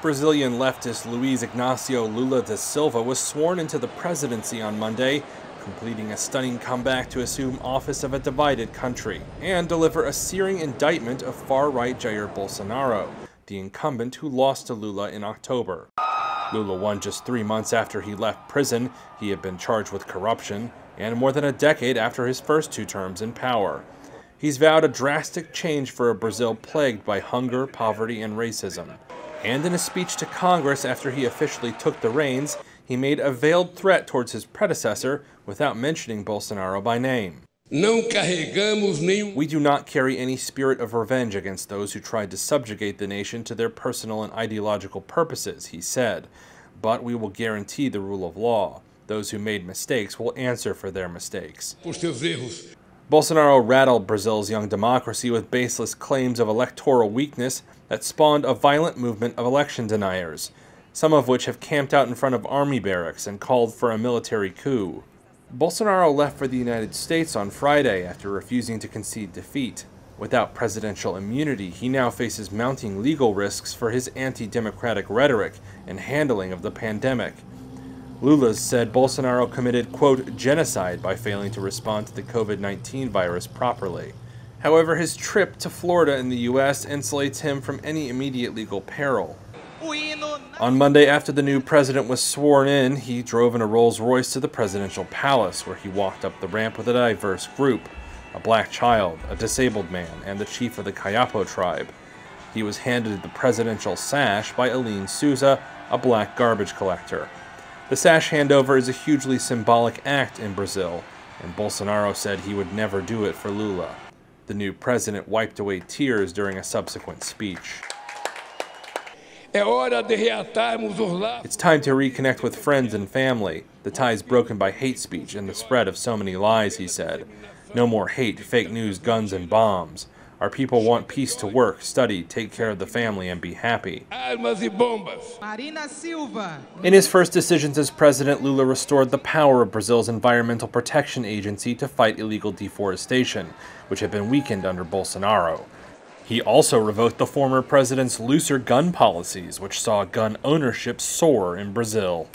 Brazilian leftist Luiz Inacio Lula da Silva was sworn into the presidency on Monday, completing a stunning comeback to assume office of a divided country and deliver a searing indictment of far-right Jair Bolsonaro, the incumbent who lost to Lula in October. Lula won just 3 months after he left prison. He had been charged with corruption, and more than a decade after his first 2 terms in power. He's vowed a drastic change for a Brazil plagued by hunger, poverty, and racism. And in a speech to Congress after he officially took the reins, he made a veiled threat towards his predecessor without mentioning Bolsonaro by name. We do not carry any spirit of revenge against those who tried to subjugate the nation to their personal and ideological purposes, he said. But we will guarantee the rule of law. Those who made mistakes will answer for their mistakes. Bolsonaro rattled Brazil's young democracy with baseless claims of electoral weakness that spawned a violent movement of election deniers, some of which have camped out in front of army barracks and called for a military coup. Bolsonaro left for the United States on Friday after refusing to concede defeat. Without presidential immunity, he now faces mounting legal risks for his anti-democratic rhetoric and handling of the pandemic. Lula said Bolsonaro committed, quote, genocide by failing to respond to the COVID-19 virus properly. However, his trip to Florida in the U.S. insulates him from any immediate legal peril. On Monday, after the new president was sworn in, he drove in a Rolls-Royce to the presidential palace, where he walked up the ramp with a diverse group, a black child, a disabled man, and the chief of the Kayapo tribe. He was handed the presidential sash by Aline Souza, a black garbage collector. The sash handover is a hugely symbolic act in Brazil, and Bolsonaro said he would never do it for Lula. The new president wiped away tears during a subsequent speech. It's time to reconnect with friends and family, the ties broken by hate speech and the spread of so many lies, he said. No more hate, fake news, guns, and bombs. Our people want peace to work, study, take care of the family, and be happy. Silva. In his first decisions as president, Lula restored the power of Brazil's Environmental Protection Agency to fight illegal deforestation, which had been weakened under Bolsonaro. He also revoked the former president's looser gun policies, which saw gun ownership soar in Brazil.